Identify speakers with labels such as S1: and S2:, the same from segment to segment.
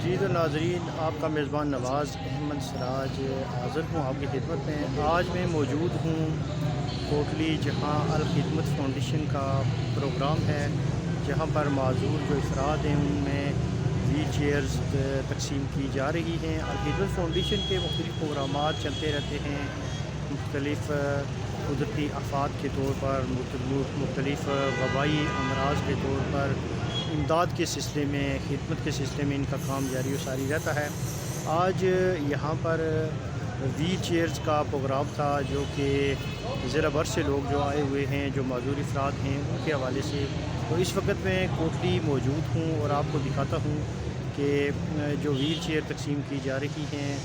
S1: عزیز و ناظرین، آپ کا میزبان نواز احمد سراج حاضر ہوں آپ کی خدمت میں۔ آج میں موجود ہوں کوٹلی، جہاں الخدمت فاؤنڈیشن کا پروگرام ہے، جہاں پر معذور جو افراد ہیں ان میں ویل چیئرز تقسیم کی جا رہی ہیں۔ الخدمت فاؤنڈیشن کے مختلف پروگرامات چلتے رہتے ہیں، مختلف قدرتی آفات کے طور پر، مختلف وبائی امراض کے طور پر، امداد کے سلسلے میں، خدمت کے سلسلے میں ان کا کام جاری و ساری رہتا ہے۔ آج یہاں پر ویل چیئرز کا پروگرام تھا، جو کہ ضلع بھر سے لوگ جو آئے ہوئے ہیں، جو معذور افراد ہیں، ان کے حوالے سے۔ تو اس وقت میں کوٹلی موجود ہوں اور آپ کو دکھاتا ہوں کہ جو ویل چیئر تقسیم کی جا رہی ہیں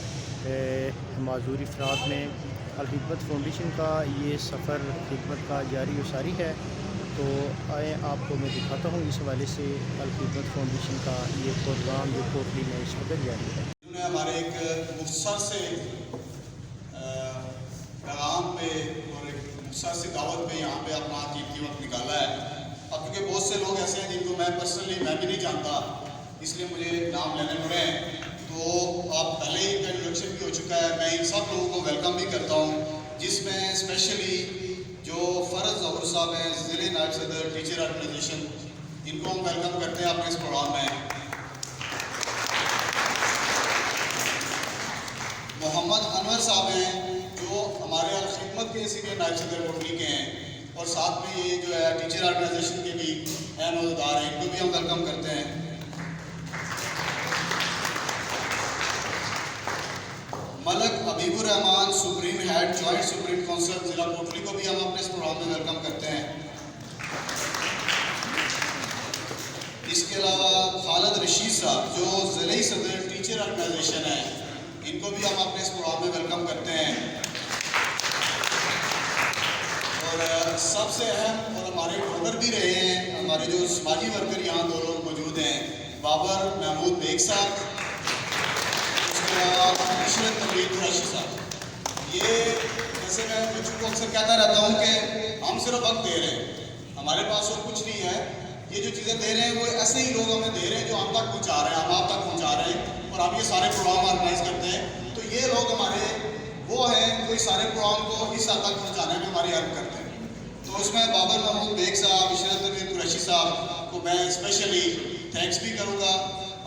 S1: معذور افراد میں، الخدمت فاؤنڈیشن کا یہ سفر خدمت کا جاری و ساری ہے۔ تو آئیں آپ کو میں دکھاتا ہوں اس حوالے سے الخدمت فاؤنڈیشن کا یہ پروگرام جو کوٹلی میں اس وقت جاری ہے۔
S2: انہوں نے ہمارے ایک مختصر سے پیغام پہ اور ایک مختصر سے دعوت پہ یہاں پہ اپنا قیمتی وقت نکالا ہے۔ اب کیونکہ بہت سے لوگ ایسے ہیں جن کو میں پرسنلی میں بھی نہیں جانتا، اس لیے مجھے نام لینے پڑے ہیں، تو آپ پہلے ہی ان کا انٹروڈکشن بھی ہو چکا ہے۔ میں ان سب لوگوں کو ویلکم بھی کرتا ہوں، جس میں اسپیشلی جو فرض ظہور صاحب ہیں، ضلع نائب صدر ٹیچر آرگنائزیشن، ان کو ہم ویلکم کرتے ہیں اپنے اس پروگرام میں۔ محمد انور صاحب ہیں، جو ہمارے الخدمت کے سینئر نائب صدر کوٹلی کے ہیں، اور ساتھ میں یہ جو ہے ٹیچر آرگنائزیشن کے بھی اہم عہدیدار ہیں، ان کو بھی ہم ویلکم کرتے ہیں۔ Malik Habib ur-Rehman, supreme head joint supreme council ضلع کوٹلی، کو بھی ہم اپنے اس پروگرام میں ویلکم کرتے ہیں۔ اس کے علاوہ خالد رشید صاحب، جو ضلعی صدر ٹیچر آرگنائزیشن ہے، ان کو بھی ہم اپنے اس پروگرام میں ویلکم کرتے ہیں۔ اور سب سے اہم اور ہمارے ڈونر بھی رہے ہیں، ہمارے جو سماجی ورکر یہاں دو لوگ موجود ہیں، بابر محمود بیگ صاحب، عشرت نبیل قریشی صاحب۔ یہ جیسے میں بچوں کو اکثر کہتا رہتا ہوں کہ ہم صرف وقت دے رہے ہیں، ہمارے پاس اور کچھ نہیں ہے۔ یہ جو چیزیں دے رہے ہیں وہ ایسے ہی لوگ ہمیں دے رہے ہیں جو ہم تک پہنچا رہے ہیں، ہم آپ تک پہنچا رہے ہیں، اور ہم یہ سارے پروگرام آرگنائز کرتے ہیں۔ تو یہ لوگ ہمارے وہ ہیں جو اس سارے پروگرام کو اس حد تک پہنچانے میں ہماری ہیلپ کرتے ہیں۔ تو اس میں بابر محمود بیگ صاحب، عشرت نبیل قریشی صاحب کو میں اسپیشلی تھینکس بھی کروں گا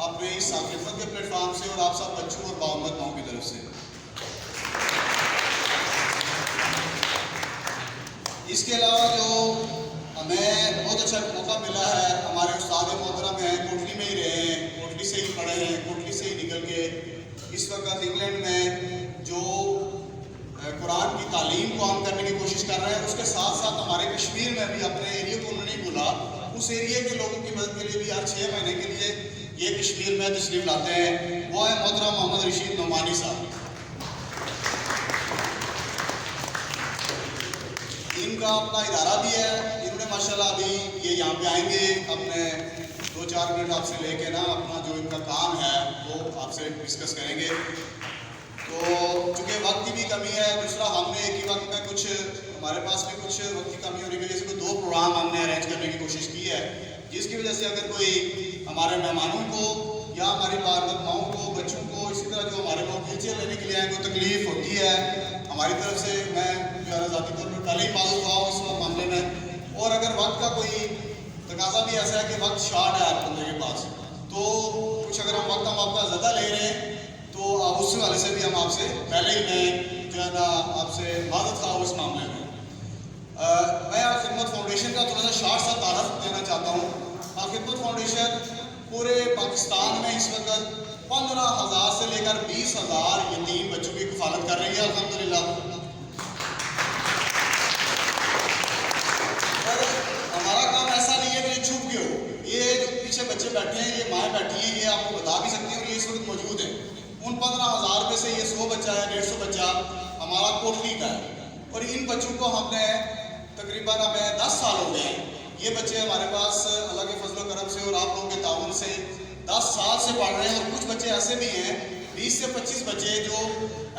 S2: اپنے اس خدمت کے پلیٹ فارم سے، اور آپ سب بچوں اور باامت ماؤں کی طرف سے۔ اس کے علاوہ جو ہمیں بہت اچھا موقع ملا ہے، ہمارے استاد محترم ہیں، کوٹلی میں ہی رہے ہیں، کوٹلی سے ہی پڑھے ہیں، کوٹلی سے ہی نکل کے اس وقت انگلینڈ میں جو قرآن کی تعلیم کو عام کرنے کی کوشش کر رہے ہیں، اس کے ساتھ ساتھ ہمارے کشمیر میں بھی اپنے ایریے کو انہوں نے نہیں بھولا، اس ایریے کے لوگوں کی مدد کے لیے بھی ہر 6 مہینے کے لیے یہ کشمیر میں تشریف لاتے ہیں۔ وہ ہے محترم محمد رشید نعمانی صاحب۔ ان کا اپنا ادارہ بھی ہے، انہوں نے ماشاءاللہ ابھی یہ یہاں پہ آئیں گے، اپنے 2-4 منٹ آپ سے لے کے نا اپنا جو ان کا کام ہے وہ آپ سے ڈسکس کریں گے۔ تو چونکہ وقت کی بھی کمی ہے، دوسرا ہم نے ایک ہی وقت میں کچھ، ہمارے پاس بھی کچھ وقت کی کمی ہونے کی وجہ سے کوئی 2 پروگرام ہم نے ارینج کرنے کی کوشش کی ہے، جس کی وجہ سے اگر کوئی ہمارے مہمانوں کو یا ہماری بارگاہ ماؤں کو، بچوں کو، اسی طرح جو ہمارے لوگ ویل چیئر لینے کے لیے آئیں، کوئی تکلیف ہوتی ہے ہماری طرف سے، میں جو ہے ذاتی طور پر پہلے ہی معذور ہوا ہوں اس معاملے میں۔ اور اگر وقت کا کوئی تقاضا بھی ایسا ہے کہ وقت شارٹ ہے آپ بندے کے پاس، تو کچھ اگر ہم وقت آپ کا زیادہ لے رہے ہیں تو اس والے سے بھی ہم آپ سے پہلے ہی میں جو ہے نا آپ سے معذرت خواہ ہوں اس معاملے میں۔ میں الخدمت فاؤنڈیشن کا تھوڑا سا شارٹ سا تعارف دینا چاہتا ہوں۔ الخدمت فاؤنڈیشن پورے پاکستان میں اس وقت 15,000 سے لے کر 20,000 یتیم بچوں کی کفالت کر رہی ہے، الحمدللہ۔ اور ہمارا کام ایسا نہیں ہے کہ یہ چھپ کے ہو، یہ جو پیچھے بچے بیٹھے ہیں، یہ مائیں بیٹھی ہیں، یہ آپ کو بتا بھی سکتی ہیں، اور یہ اس وقت موجود ہیں۔ ان 15,000 میں سے یہ 100 بچہ ہے، 150 بچہ ہمارا کوٹلی کا ہے، اور ان بچوں کو ہم نے تقریباً ہمیں 10 سال ہو گئے ہیں۔ یہ بچے ہمارے پاس اللہ کے فضل و کرم سے اور آپ لوگوں کے تعاون سے 10 سال سے پڑھ رہے ہیں، اور کچھ بچے ایسے بھی ہیں 20 سے 25 بچے جو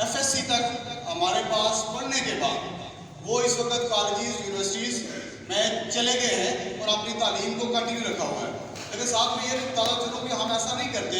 S2: FSC تک ہمارے پاس پڑھنے کے بعد وہ اس وقت کالجز، یونیورسٹیز میں چلے گئے ہیں اور اپنی تعلیم کو کنٹینیو رکھا ہوا ہے۔ لیکن ساتھ میں یہ بتانا چاہوں کہ ہم ایسا نہیں کرتے،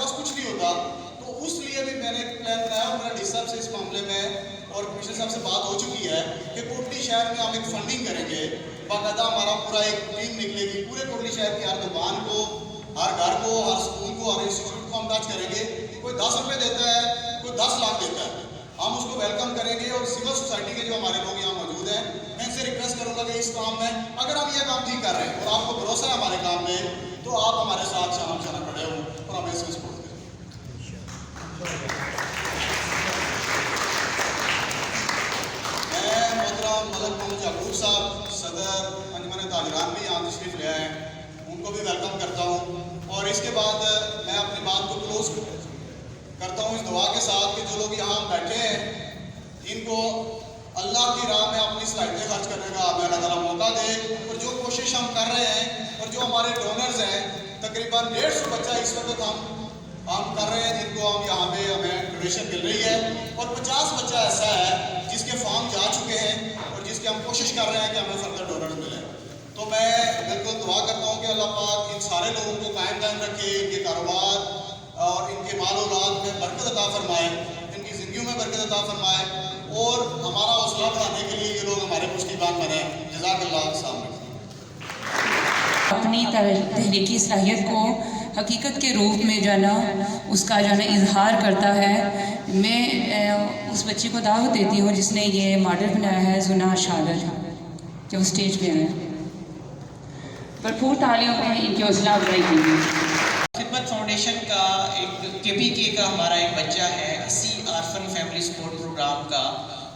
S2: پاس کچھ نہیں ہوتا. تو اس لیے بھی میں نے ایک پلان بنایا اور میرا ڈی صاحب سے اس معاملے میں اور کمشنر صاحب سے بات ہو چکی ہے کہ کوٹلی شہر میں ہم ایک فنڈنگ کریں گے. باقاعدہ ہمارا پورا ایک ٹیم نکلے گی, پورے کوٹلی شہر کے ہر دکان کو, ہر گھر کو, ہر اسکول کو, ہر انسٹیٹیوٹ کو ہم ٹچ کریں گے. کوئی 10 روپے دیتا ہے, کوئی 10 لاکھ دیتا ہے, ہم اس کو ویلکم کریں گے. اور سول سوسائٹی کے جو ہمارے لوگ یہاں موجود ہیں, میں ان سے ریکویسٹ کروں گا کہ اس کام میں اگر ہم یہ کام ٹھیک کر رہے ہیں اور آپ کو بھروسہ ہے ہمارے کام میں, تو آپ ہمارے ساتھ شام شانہ کھڑے ہوں اور ہمیں اس میں سپورٹ کریں. میں محترم ملک محمد یعقوب صاحب صدر انجمن تاجران بھی یہاں تشریف لے آئے ہیں, ان کو بھی ویلکم کرتا ہوں. اور اس کے بعد میں اپنی بات کو کلوز کرتا ہوں اس دعا کے ساتھ کہ جو لوگ یہاں بیٹھے ہیں ان کو اللہ کی راہ میں اپنی صلاحیتیں خرچ کرنے کا ہمیں اللہ تعالیٰ موقع دے. اور جو کوشش ہم کر رہے ہیں اور جو ہمارے ڈونرز ہیں, تقریباً 150 بچہ اس وقت ہم کر رہے ہیں جن کو ہم یہاں پہ ہمیں ڈونیشن مل رہی ہے, اور 50 بچہ ایسا ہے جس کے فارم جا چکے ہیں اور جس کی ہم کوشش کر رہے ہیں کہ ہمیں فردر ڈونرز ملیں. تو میں بالکل دعا کرتا ہوں کہ اللہ پاک ان سارے لوگوں کو قائم دائم رکھے, ان کے کاروبار اور ان کے مال و اولاد میں برکت عطا فرمائے, ان کی زندگیوں میں برکت عطا فرمائے, اور ہمارا حوصلہ بڑھانے کے لیے یہ لوگ ہمارے پشتیبان بنے. جزاک اللہ. السلام علیکم.
S3: اپنی تحریکی صلاحیت کو حقیقت کے روپ میں جو ہے نا اس کا جو ہے نا اظہار کرتا ہے. میں اس بچے کو دعوت دیتی ہوں جس نے یہ ماڈل بنایا ہے, زنا شادر, جو اسٹیج پہ ہیں. بھرپور تعلیموں میں ان کی حوصلہ افزائی کی گئی.
S4: خدمت فاؤنڈیشن کا ایک KPK کا ہمارا ایک بچہ ہے, 80 آرفن فیملی سپورٹ پروگرام کا.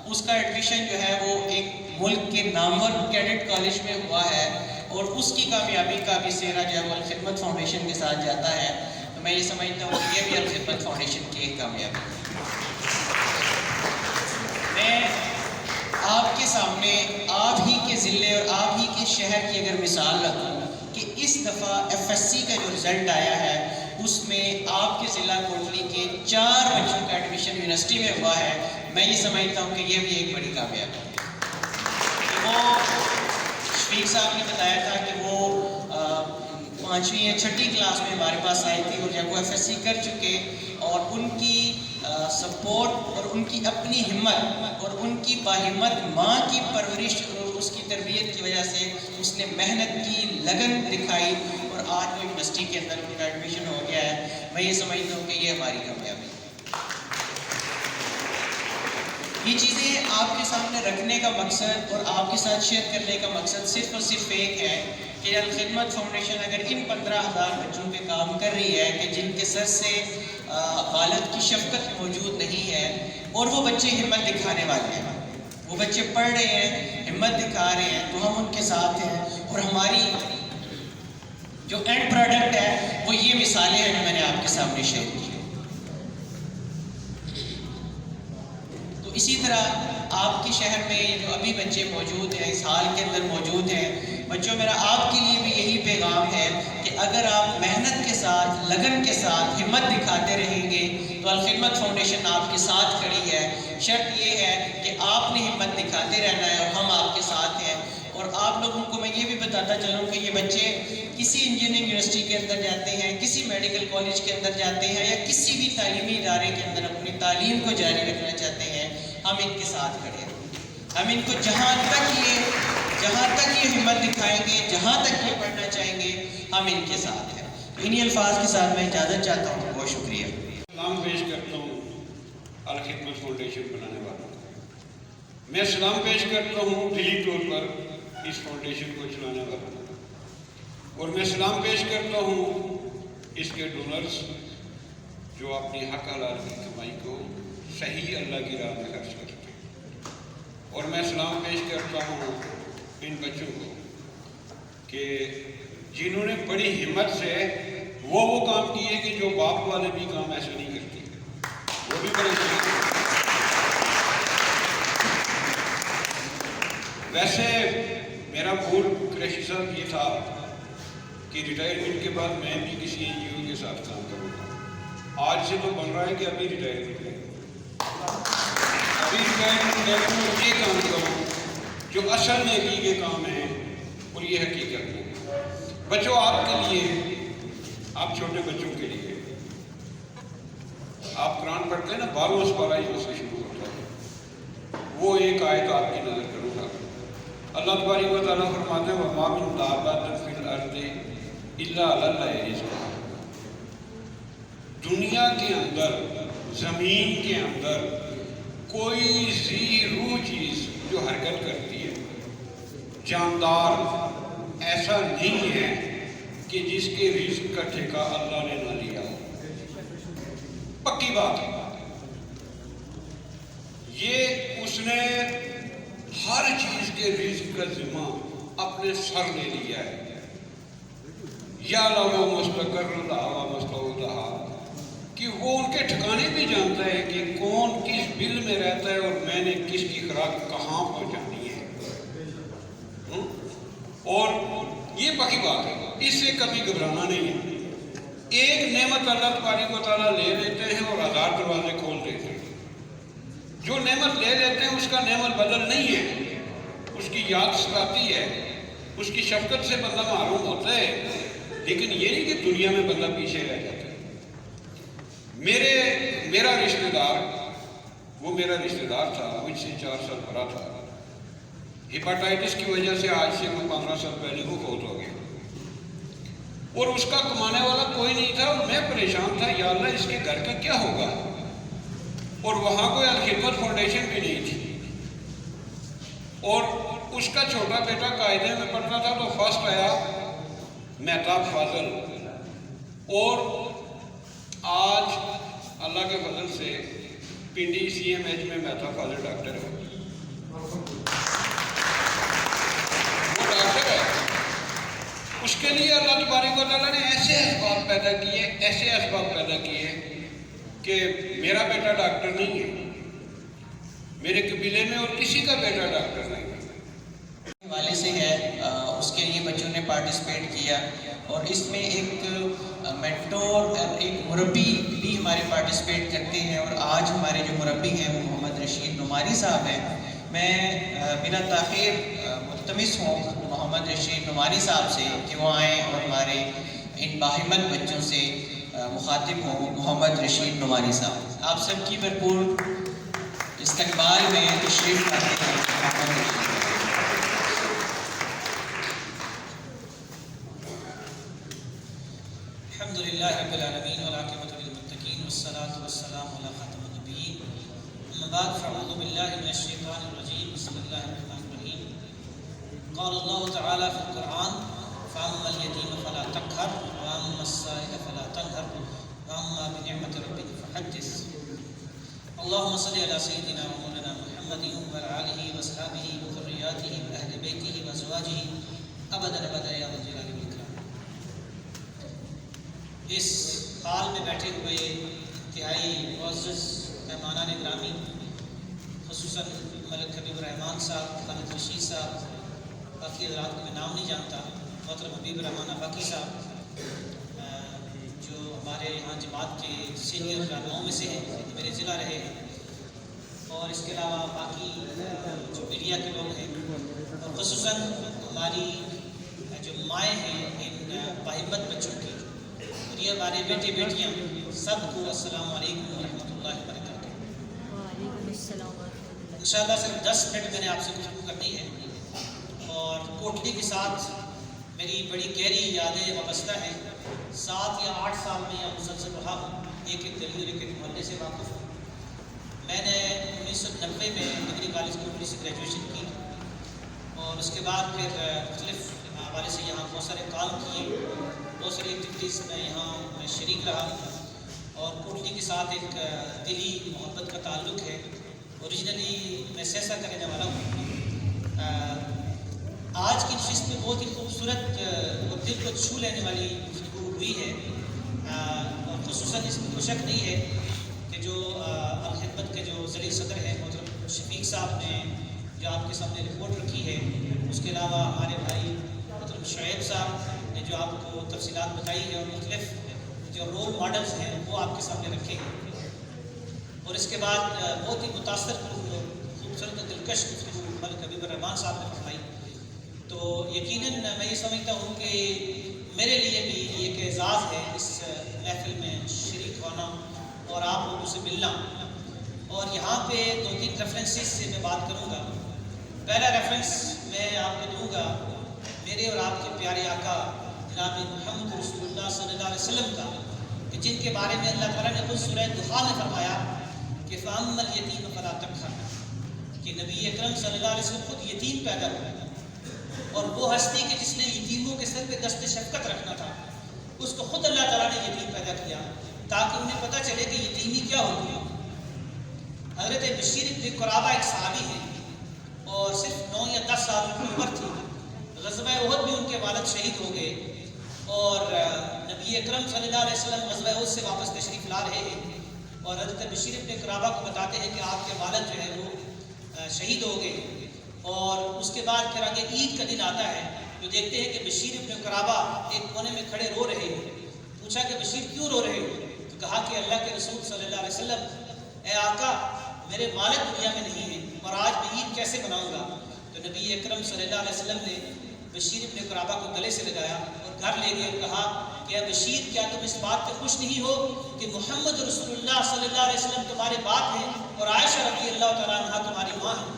S4: اس کا ایڈمیشن جو ہے وہ ایک ملک کے نامور کیڈٹ کالج میں ہوا ہے, اور اس کی کامیابی کا بھی سہرا جو ہے وہ الخدمت فاؤنڈیشن کے ساتھ جاتا ہے. تو میں یہ سمجھتا ہوں کہ یہ بھی الخدمت فاؤنڈیشن کی ایک کامیابی ہے. میں آپ کے سامنے آپ ہی کے ضلع اور آپ ہی کے شہر کی اگر مثال رکھوں کہ اس دفعہ FSC کا جو رزلٹ آیا ہے اس میں آپ کے ضلع کوٹلی کے 4 بچوں کا ایڈمیشن یونیورسٹی میں ہوا ہے, میں یہ سمجھتا ہوں کہ یہ بھی ایک بڑی کامیابی ہے. وہ شفیق صاحب نے بتایا تھا کہ وہ 5ویں یا 6ٹھی کلاس میں ہمارے پاس آئی تھی, اور جب وہ FSC کر چکے اور ان کی سپورٹ اور ان کی اپنی ہمت اور ان کی باہمت ماں کی پرورش اور اس کی تربیت کی وجہ سے اس نے محنت کی, لگن دکھائی, اور آج وہ یونیورسٹی کے اندر ان کا ایڈمیشن ہو گیا ہے. میں یہ سمجھتا ہوں کہ یہ ہماری کامیابی ہے. یہ چیزیں آپ کے سامنے رکھنے کا مقصد اور آپ کے ساتھ شیئر کرنے کا مقصد صرف اور صرف ایک ہے کہ الخدمت فاؤنڈیشن اگر ان 15,000 بچوں پہ کام کر رہی ہے کہ جن کے سر سے والد کی شفقت موجود نہیں ہے, اور وہ بچے ہمت دکھانے والے ہیں, وہ بچے پڑھ رہے ہیں, ہمت دکھا رہے ہیں, تو ہم ان کے ساتھ ہیں. اور ہماری جو اینڈ پروڈکٹ ہے وہ یہ مثالیں ہیں جو میں نے آپ کے سامنے شیئر کی. تو اسی طرح آپ کے شہر میں جو ابھی بچے موجود ہیں, اس حال کے اندر موجود ہیں, بچوں میرا آپ کے لیے بھی یہی پیغام ہے کہ اگر آپ محنت کے ساتھ, لگن کے ساتھ, ہمت دکھاتے رہیں گے تو الخدمت فاؤنڈیشن آپ کے ساتھ کھڑی ہے. شرط یہ ہے کہ آپ نے ہمت دکھاتے رہنا ہے اور ہم آپ کے ساتھ ہیں. اور آپ لوگوں کو میں یہ بھی بتاتا چلوں کہ یہ بچے کسی انجینئرنگ یونیورسٹی کے اندر جاتے ہیں, کسی میڈیکل کالج کے اندر جاتے ہیں, یا کسی بھی تعلیمی ادارے کے اندر اپنی تعلیم کو جاری رکھنا چاہتے ہیں, ہم ان کے ساتھ کھڑے ہیں. ہم ان کو جہاں تک یہ ہمت دکھائیں گے, جہاں تک یہ پڑھنا چاہیں گے, ہم ان کے ساتھ ہیں. انہی الفاظ کے ساتھ میں اجازت چاہتا ہوں. بہت شکریہ.
S5: سلام پیش کرتا ہوں الخدمت فاؤنڈیشن بنانے والوں کو. میں سلام پیش کرتا ہوں دلی طور پر اس فاؤنڈیشن کو چلانے والوں کو, اور میں سلام پیش کرتا ہوں اس کے ڈونرز جو اپنی حق حلال کی کمائی کو صحیح اللہ کی راہ میں خرچ کرتے ہیں. اور میں سلام پیش کرتا ہوں ان بچوں کو کہ جنہوں نے بڑی ہمت سے وہ کام کیے کہ جو باپ والے بھی کام ایسے نہیں کرتے, وہ بھی بڑے صحیح. ویسے میرا گول قریشی صاحب یہ تھا کہ ریٹائرمنٹ کے بعد میں بھی کسی NGO کے ساتھ کام کروں گا. آج سے تو بن رہا ہے کہ ابھی ریٹائرمنٹ یہ کام کروں جو اصل نیکی کے کام ہیں, اور یہ حقیقت ہے. بچوں, آپ کے لیے آپ چھوٹے بچوں کے لیے آپ قرآن پڑھتے ہیں نا، 12 سپارہ ہی سے شروع ہوتا ہے، وہ ایک آیت آپ کی نظر کروں گا۔ اللہ تبارک و تعالیٰ فرماتے ہیں وَمَا مِن دَابَّةٍ فِي الْأَرْضِ إِلَّا عَلَى اللَّهِ رِزْقُهَا۔ دنیا کے اندر، زمین کے اندر کوئی ذی روح چیز جو حرکت کرتی ہے، جاندار، ایسا نہیں ہے کہ جس کے رزق کا ٹھیکہ اللہ نے نہ لیا ہو۔ پکی بات ہے یہ، اس نے ہر چیز کے رزق کا ذمہ اپنے سر لے لیا ہے۔ یا لَوْ مُسْتَقَرٌ لَهَا وَمُسْتَوْدَعَهَا، کہ وہ ان کے ٹھکانے بھی جانتا ہے کہ کون کس بل میں رہتا ہے اور میں نے کس کی خوراک کہاں پہنچانی ہے۔ اور یہ پکی بات ہے، اس سے کبھی گھبرانا نہیں ہے۔ ایک نعمت اللہ تبارک و تعالیٰ لے لیتے ہیں اور 1000 دروازے کھول دیتے ہیں۔ جو نعمت لے لیتے ہیں اس کا نعمت بدل نہیں ہے، اس کی یاد ستاتی ہے، اس کی شفقت سے بندہ محروم ہوتا ہے، لیکن یہ نہیں کہ دنیا میں بندہ پیچھے رہ جاتا ہے۔ میرا رشتہ دار، وہ میرا رشتہ دار تھا، مجھ سے 4 سال بڑا تھا، ہیپاٹائٹس کی وجہ سے آج سے 15 سال پہلے وہ فوت ہو گیا، اور اس کا کمانے والا کوئی نہیں تھا، اور میں پریشان تھا، یا اللہ اس کے گھر کا کیا ہوگا، اور وہاں کوئی الخدمت فاؤنڈیشن بھی نہیں تھی، اور اس کا چھوٹا بیٹا قاعدے میں پڑھتا تھا تو فرسٹ آیا، مہتاب فاضل، اور آج اللہ کے فضل سے پنڈی CMH میں مہتاب فاضل ڈاکٹر ہے، وہ ڈاکٹر ہے۔ اس کے لیے اللہ تبارک و تعالیٰ نے ایسے اسباب پیدا کیے کہ میرا بیٹا ڈاکٹر نہیں ہے، میرے قبیلے میں اور کسی کا بیٹا ڈاکٹر نہیں ہے۔
S4: والے سے ہے، اس کے لیے بچوں نے پارٹیسپیٹ کیا، اور اس میں ایک مینٹور اور ایک مربی بھی ہمارے پارٹیسپیٹ کرتے ہیں، اور آج ہمارے جو مربی ہیں وہ محمد رشید نعماری صاحب ہیں۔ میں بلا تاخیر ملتمس ہوں محمد رشید نعماری صاحب سے کہ وہ آئیں اور ہمارے ان باہمت بچوں سے مخاطب ہوں۔ محمد رشید نعماری صاحب، آپ سب کی بھرپور استقبال میں تشریف لاتے ہیں۔ محمد رشید، الحمدللہ رب العالمین والعاقبۃ للمتقین والصلاۃ والسلام علی خاتم النبیین، اما بعد فاعوذ باللہ من الشیطان الرجیم، بسم اللہ الرحمن الرحیم۔ قال اللہ تعالی فی القرآن فاما الیتیم فلا تقہر واما السائل فلا تنہر واما بنعمت ربک فحدث۔ اللہم صلی علی سیدنا و مولانا محمد وعلی آلہ واصحابہ وذریاتہ واہل بیتہ وازواجہ ابدا ابدا یا ذا الجلال والاکرام۔ اس ہال میں بیٹھے ہوئے انتہائی معزز مہمانان گرامی، خصوصاً ملک حبیب الرحمان صاحب، خالد رشید صاحب، باقی حضرات کو میں نام نہیں جانتا، محترم حبیب الرحمان افاقی صاحب جو ہمارے یہاں جماعت کے سینئر رہنماؤں میں سے ہیں، میرے ضلع رہے ہیں، اور اس کے علاوہ باقی جو میڈیا کے لوگ ہیں، اور خصوصاً ہماری جو مائیں ہیں ان باہمت بچوں کی، یہ ہمارے بیٹے بیٹیاں، سب کو السلام علیکم ورحمۃ اللہ وبرکاتہ۔
S6: وعلیکم السلام ورحمۃ اللہ۔
S4: انشاءاللہ صرف 10 منٹ میں نے آپ سے گفتگو کرنی ہے، اور کوٹلی کے ساتھ میری بڑی گہری یادیں وابستہ ہیں۔ 7 یا 8 سال میں یہ مسلسل رہا ہوں، ایک ایک گلی اور ایک ایک محلے سے واقف ہوں۔ میں نے 1990 میں ڈگری کالج کوٹلی سے گریجویشن کی، اور اس کے بعد پھر مختلف حوالے سے یہاں بہت سارے کام کیے، بہت ساری ایکٹیویٹیز میں یہاں میں شریک رہا، اور کوٹلی کے ساتھ ایک دلی محبت کا تعلق ہے۔ اوریجنلی میں سیسا کا رہنے والا ہوں۔ آج کی نشست میں بہت ہی خوبصورت اور دل کو چھو لینے والی گفتگو ہوئی ہے، اور خصوصاً اس میں کوئی شک نہیں ہے کہ جو الخدمت کے جو ذریع صدر ہیں محترم شفیق صاحب نے جو آپ کے سامنے رپورٹ رکھی ہے، اس کے علاوہ ہمارے بھائی محترم شعیب صاحب نے جو آپ کو تفصیلات بتائی ہے، اور مختلف جو رول ماڈلز ہیں وہ آپ کے سامنے رکھے ہیں، اور اس کے بعد بہت ہی متاثر خوبصورت دلکش گفتگو ملک حبیب الرحمان صاحب نے فرمائی۔ تو یقیناً میں یہ سمجھتا ہوں کہ میرے لیے بھی ایک اعزاز ہے اس محفل میں شریک ہونا اور آپ لوگوں سے ملنا. اور یہاں پہ 2-3 ریفرنسز سے میں بات کروں گا. پہلا ریفرنس میں آپ کو دوں گا میرے اور آپ کے پیارے آقا جناب محمد رسول اللہ صلی اللہ علیہ وسلم کا، کہ جن کے بارے میں اللہ تعالیٰ نے خود سورہ دخا میں فرمایا کہ فَأَمَّا الْيَتِيمَ فَلَا تَقْهَرْ، کہ نبی اکرم صلی اللہ علیہ وسلم خود یتیم پیدا ہوا، اور وہ ہستی کہ جس نے یتیموں کے سر پہ دست شفقت رکھنا تھا، اس کو خود اللہ تعالیٰ نے یتیم پیدا کیا تاکہ انہیں پتہ چلے کہ یتیمی کیا ہوتی ہے. حضرت بشیر بن قرابہ ایک صحابی ہیں اور صرف 9 یا 10 سال کی عمر تھی. غزوہ احد میں ان کے والد شہید ہو گئے اور نبی اکرم صلی اللہ علیہ وسلم غزوہ احد سے واپس تشریف لا رہے ہیں اور حضرت بشیر بن قرابہ کو بتاتے ہیں کہ آپ کے والد جو ہے وہ شہید ہو گئے. اور اس کے بعد پھر آگے عید کا دن آتا ہے تو دیکھتے ہیں کہ بشیر بن قرابہ ایک کونے میں کھڑے رو رہے ہیں. پوچھا کہ بشیر کیوں رو رہے ہو؟ تو کہا کہ اللہ کے رسول صلی اللہ علیہ وسلم، اے آقا میرے والد دنیا میں نہیں ہیں اور آج میں عید کیسے مناؤں گا؟ تو نبی اکرم صلی اللہ علیہ وسلم نے بشیر ابن قرابہ کو گلے سے لگایا اور گھر لے گئے اور کہا کہ اے بشیر، کیا تم اس بات پہ خوش نہیں ہو کہ محمد رسول اللہ صلی اللہ علیہ وسلم تمہارے باپ ہیں اور عائشہ رضی اللہ تعالیٰ عنہا تمہاری ماں ہیں؟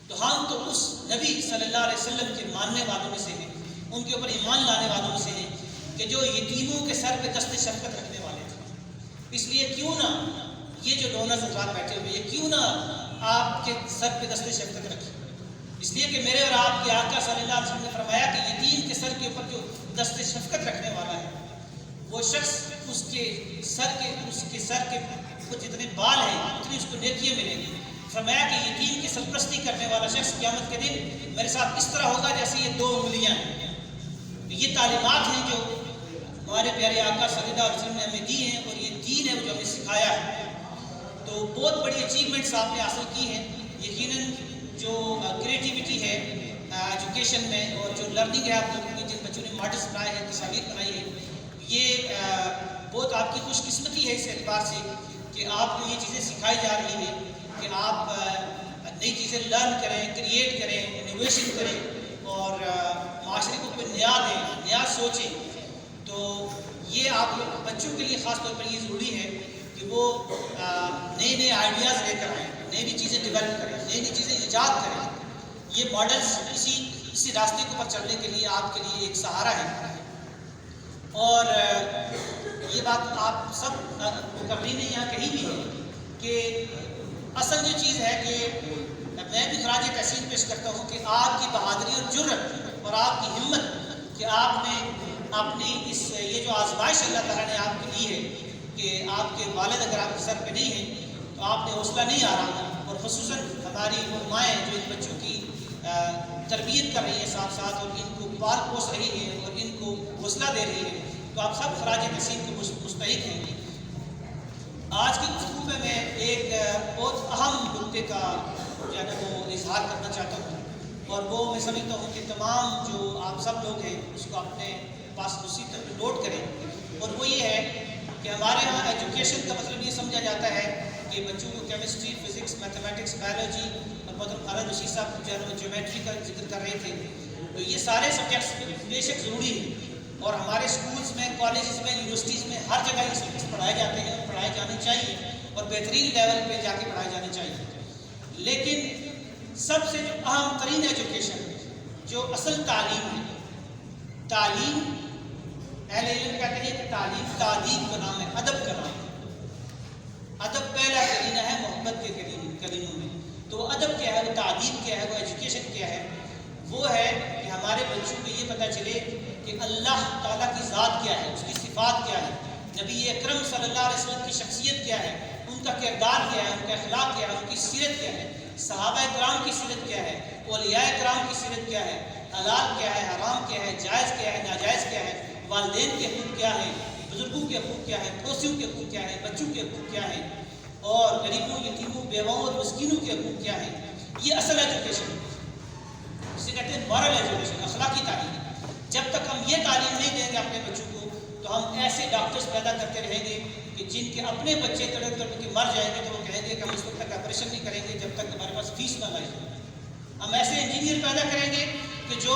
S4: تو ہم تو اس نبی صلی اللہ علیہ وسلم کے ماننے والوں میں سے ہیں، ان کے اوپر ایمان لانے والوں میں سے ہیں کہ جو یتیموں کے سر پہ دست شفقت رکھنے والے تھے. اس لیے کیوں نہ یہ جو ڈونرز حضرات بیٹھے ہوئے ہیں کیوں نہ آپ کے سر پہ دست شفقت رکھیں، اس لیے کہ میرے اور آپ کے آقا صلی اللہ علیہ وسلم نے فرمایا کہ یتیم کے سر کے اوپر جو دست شفقت رکھنے والا ہے وہ شخص اس کے سر کے جتنے بال ہیں اتنی اس کو نیکیاں ملیں گی. فرمایا کہ یتیم کی سرپرستی کرنے والا شخص قیامت کے دن میرے ساتھ اس طرح ہوگا جیسے یہ 2 انگلیاں ہیں. یہ تعلیمات ہیں جو ہمارے پیارے آقا صلی اللہ علیہ وسلم نے ہمیں دی ہیں اور یہ دین ہے جو ہمیں سکھایا ہے. تو بہت بڑی اچیومنٹس آپ نے حاصل کی ہیں. یقیناً جو کریٹیوٹی ہے ایجوکیشن میں اور جو لرننگ ہے آپ لوگوں کی، جن بچوں نے ماڈلس بنائے ہیں، تصاویر بنائی ہے، یہ بہت آپ کی خوش قسمتی ہے اس اعتبار سے کہ آپ کو یہ چیزیں سکھائی جا رہی ہیں کہ آپ نئی چیزیں لرن کریں، کریٹ کریں، انوویشن کریں اور معاشرے کو کوئی نیا دیں، نیا سوچیں. تو یہ آپ بچوں کے لیے خاص طور پر یہ ضروری ہے کہ وہ نئے آئیڈیاز لے کر آئیں، نئی چیزیں ڈیولپ کریں، نئی چیزیں ایجاد کریں. یہ ماڈلس اسی راستے کے اوپر چلنے کے لیے آپ کے لیے ایک سہارا ہے. اور یہ بات آپ سب مقررین نے یہاں کہی بھی ہے کہ اصل جو چیز ہے کہ میں بھی خراج تحسین پیش کرتا ہوں کہ آپ کی بہادری اور جرأت اور آپ کی ہمت کہ آپ نے اپنی یہ جو آزمائش اللہ تعالیٰ نے آپ کو دی ہے کہ آپ کے والد اگر آپ کے سر پہ نہیں ہیں تو آپ نے حوصلہ نہیں آ رہا. اور خصوصاً ہماری مائیں جو ان بچوں کی تربیت کر رہی ہیں ساتھ ساتھ اور ان کو پال پوس رہی ہیں اور ان کو حوصلہ دے رہی ہیں، تو آپ سب خراج تحسین کے مستحق ہیں. آج کی گفتگو میں ایک بہت اہم نقطے کا جو ہے نا وہ اظہار کرنا چاہتا ہوں اور وہ میں سمجھتا ہوں کہ تمام جو آپ سب لوگ ہیں اس کو اپنے پاس اسی طرح نوٹ کریں. اور وہ یہ ہے کہ ہمارے یہاں ایجوکیشن کا مطلب یہ سمجھا جاتا ہے کہ بچوں کو کیمسٹری، فزکس، میتھمیٹکس، بایولوجی اور محترم خالد رشید صاحب جو ہے وہ جیومیٹری کا ذکر کر رہے تھے. تو یہ سارے سبجیکٹس بے شک ضروری ہیں اور ہمارے اسکولس میں، کالجز میں، یونیورسٹیز میں ہر جگہ یہ سبجیکٹس پڑھائے جاتے ہیں اور پڑھائے جانے چاہیے اور بہترین لیول پہ جا کے پڑھائے جانے چاہیے. لیکن سب سے جو اہم ترین ایجوکیشن ہے، جو اصل تعلیم ہے، تعلیم اہل علم کہتے ہیں کہ تعلیم تادیب کا نام ہے، ادب کا نام ہے. ادب پہلا کرینہ ہے محبت کے کرینوں میں. تو ادب کیا ہے، وہ تعدیب کیا ہے، وہ ایجوکیشن کیا ہے؟ وہ ہے کہ ہمارے بچوں کو یہ پتہ چلے کہ اللہ تعالیٰ کی ذات کیا ہے، اس کی صفات کیا ہے، نبی اکرم صلی اللہ علیہ وسلم کی شخصیت کیا ہے، ان کا کردار کیا ہے، ان کا اخلاق کیا ہے، ان کی سیرت کیا ہے، صحابہ کرام کی سیرت کیا ہے، اولیاء کرام کی سیرت کیا ہے، حلال کیا ہے، حرام کیا ہے، جائز کیا ہے، ناجائز کیا ہے، والدین کے حقوق کیا ہے، بزرگوں کے حقوق کیا ہے، پڑوسیوں کے حقوق کیا ہے، بچوں کے حقوق کیا ہے، اور غریبوں، یتیموں، بیواؤں اور مسکینوں کے حقوق کیا ہے. یہ اصل ایجوکیشن ہے، جسے کہتے ہیں مورل ایجوکیشن، اخلاقی تعلیم. جب تک ہم یہ تعلیم نہیں دیں گے اپنے بچوں کو تو ہم ایسے ڈاکٹرز پیدا کرتے رہیں گے کہ جن کے اپنے بچے تڑپ تڑپ کے مر جائیں گے تو وہ کہیں گے کہ ہم اس وقت تک آپریشن نہیں کریں گے جب تک ہمارے پاس فیس نہ لائی جائے. ہم ایسے انجینئر پیدا کریں گے کہ جو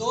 S4: 2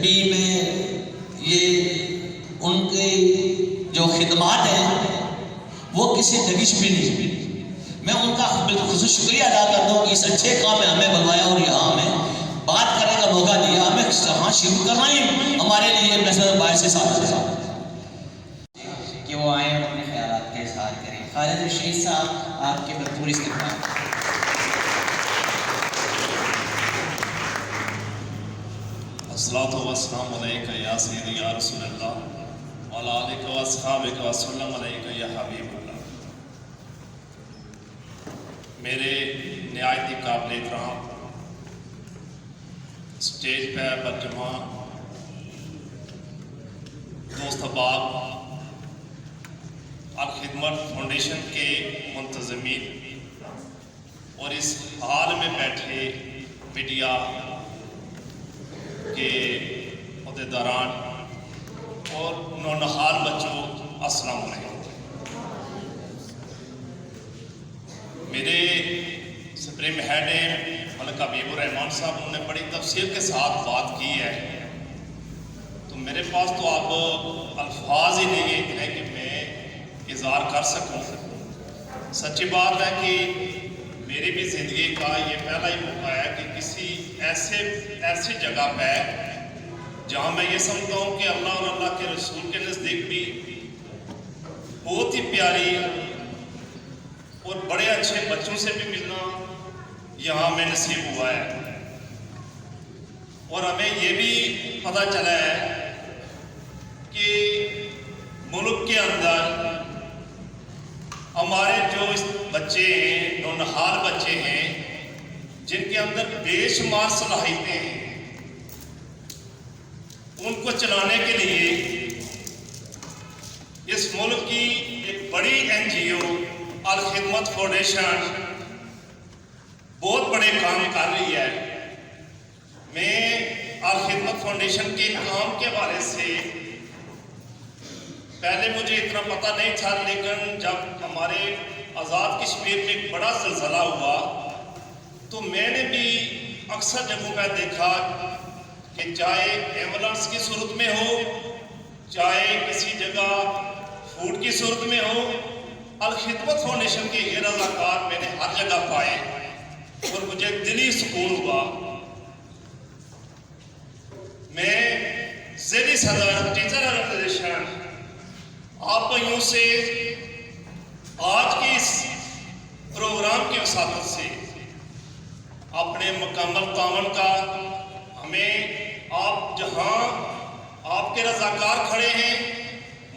S7: بھی میں یہ ان کے جو خدمات ہیں وہ کسی دگش بھی نہیں. میں ان کا بالخصوص شکریہ ادا کرتا ہوں کہ اس اچھے کام میں ہمیں بلوایا اور یہاں ہمیں بات کرنے کا موقع دیا. ہمیں یہاں شروع کرنا ہی ہمارے لیے محسوس باعث سعادت ہے
S4: کہ وہ آئیں اور اپنے خیالات کا اظہار کریں. خالد رشید صاحب آپ کے بھرپور استقبال.
S8: الصلاۃ والسلام علیکہ یا سیدی یا رسول اللہ وعلی آلک و اصحابک وسلم علیکہ یا حبیب اللہ. میرے نہایت ہی قابل احترام اسٹیج پہ برجمع دوست احباب، الخدمت فاؤنڈیشن کے منتظمین اور اس ہال میں بیٹھے میڈیا کے عہدیداران اور نونہال بچوں، السلام علیکم. میرے سپریم ہیڈ ہیں ملک حبیب الرحمان صاحب، انہوں نے بڑی تفصیل کے ساتھ بات کی ہے، تو میرے پاس تو اب الفاظ ہی نہیں ہیں اتنے کہ میں اظہار کر سکوں. سچی بات ہے کہ میری بھی زندگی کا یہ پہلا ہی موقع ہے کہ کسی ایسی جگہ پہ جہاں میں یہ سمجھتا ہوں کہ اللہ اور اللہ کے رسول کے نزدیک بھی بہت ہی پیاری اور بڑے اچھے بچوں سے بھی ملنا یہاں میں نصیب ہوا ہے. اور ہمیں یہ بھی پتہ چلا ہے کہ ملک کے اندر ہمارے جو بچے ہیں، نونہال بچے ہیں، جن کے اندر بے شمار صلاحیتیں ہیں، ان کو چلانے کے لیے اس ملک کی ایک بڑی این جی او الخدمت فاؤنڈیشن بہت بڑے کام کر رہی ہے. میں الخدمت فاؤنڈیشن کے کام کے بارے سے پہلے مجھے اتنا پتہ نہیں تھا، لیکن جب ہمارے آزاد کشمیر میں ایک بڑا زلزلہ ہوا تو میں نے بھی اکثر جگہوں پہ دیکھا کہ چاہے ایمبولنس کی صورت میں ہو، چاہے کسی جگہ فوڈ کی صورت میں ہو، الخدمت فاؤنڈیشن کے یہ رضاکار میں نے ہر جگہ پائے اور مجھے دلی سکون ہوا. میں ذیلی صدر ٹیچر آرگنائزیشن آپ بھائیوں سے آج کے اس پروگرام کی وساطت سے اپنے مکمل تعاون کا، ہمیں آپ جہاں آپ کے رضاکار کھڑے ہیں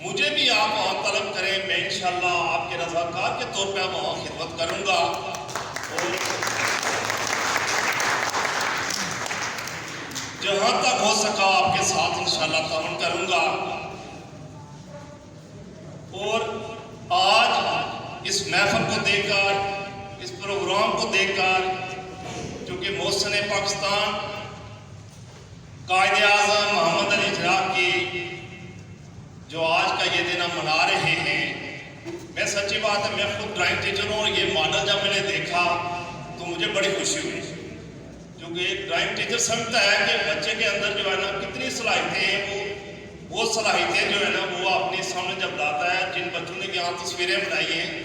S8: مجھے بھی آپ وہاں طلب کریں، میں انشاءاللہ آپ کے رضاکار کے طور پہ وہاں خدمت کروں گا اور جہاں تک ہو سکا آپ کے ساتھ انشاءاللہ تعاون کروں گا. اور آج اس محفل کو دیکھ کر، اس پروگرام کو دیکھ کر، چونکہ محسن پاکستان قائد اعظم محمد علی جناح کی جو آج کا یہ دن ہم منا رہے ہیں، میں سچی بات ہے میں خود ڈرائنگ ٹیچر ہوں اور یہ ماڈل جب میں نے دیکھا تو مجھے بڑی خوشی ہوئی، کیونکہ ایک ڈرائنگ ٹیچر سمجھتا ہے کہ بچے کے اندر جو ہے نا کتنی صلاحیتیں ہیں، وہ صلاحیتیں جو ہے نا وہ اپنے سامنے جب لاتا ہے. جن بچوں نے یہاں تصویریں بنائی ہیں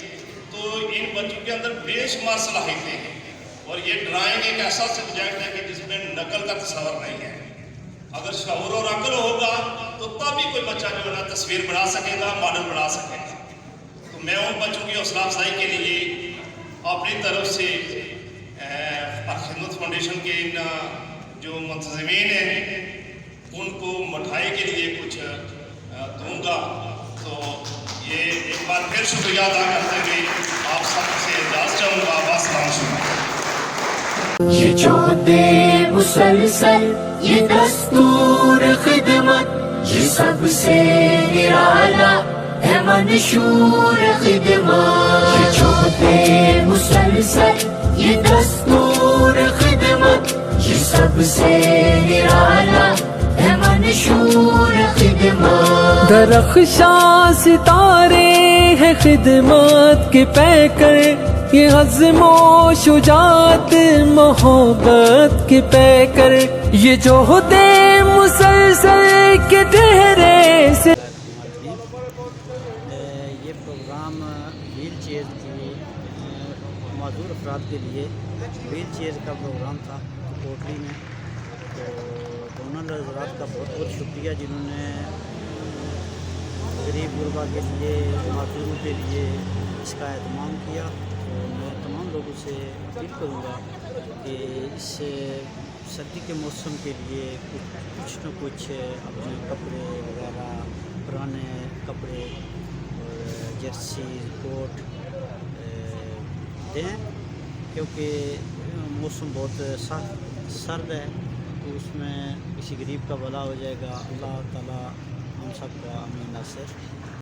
S8: تو ان بچوں کے اندر بے شمار صلاحیتیں ہیں، اور یہ ڈرائنگ ایک ایسا سبجیکٹ ہے کہ جس میں نقل کا تصور نہیں ہے. اگر شعور اور عقل ہوگا تو تب ہی کوئی بچہ جو ہے نا تصویر بنا سکے گا، ماڈل بنا سکے گا. تو میں ان بچوں کی حوصلہ افزائی کے لیے اپنی طرف سے خدمت فاؤنڈیشن کے ان جو منتظمین ہیں ان کو مٹھائی کے لیے کچھ دوں گا. تو یہ ایک بار پھر شکریہ ادا کرتے ہوئے آپ سب سے اجازت چاہوں گا. السلام علیکم.
S9: یہ جو دے مسلسل یہ دستور خدمت، یہ سب سے نرالا ہے منشور خدمت. یہ جو دے مسلسل یہ دستور خدمت، یہ سب سے نرالا ہے منشور خدمت.
S10: درخشاں ستارے ہیں خدمت کے پیکر، یہ عزم و شجاعت محبت کے پیکر. یہ جو دے مسلسل سر کے چہرے سے.
S1: یہ پروگرام ویل چیئر کی معذور افراد کے لیے ویل چیئر کا پروگرام تھا کوٹلی میں. تو دونوں حضرات کا بہت بہت شکریہ جنہوں نے غریب غربا کے لیے معذوروں کے لیے اس کا اہتمام کیا. تو میں تمام لوگوں سے اپیل کروں گا کہ اس سردی کے موسم کے لیے کچھ نہ کچھ اپنے کپڑے وغیرہ پرانے کپڑے اور جرسی کوٹ دیں، کیونکہ موسم بہت سرد ہے. تو اس میں کسی غریب کا بھلا ہو جائے گا. اللہ تعالیٰ ہم سب کا امین ناصر.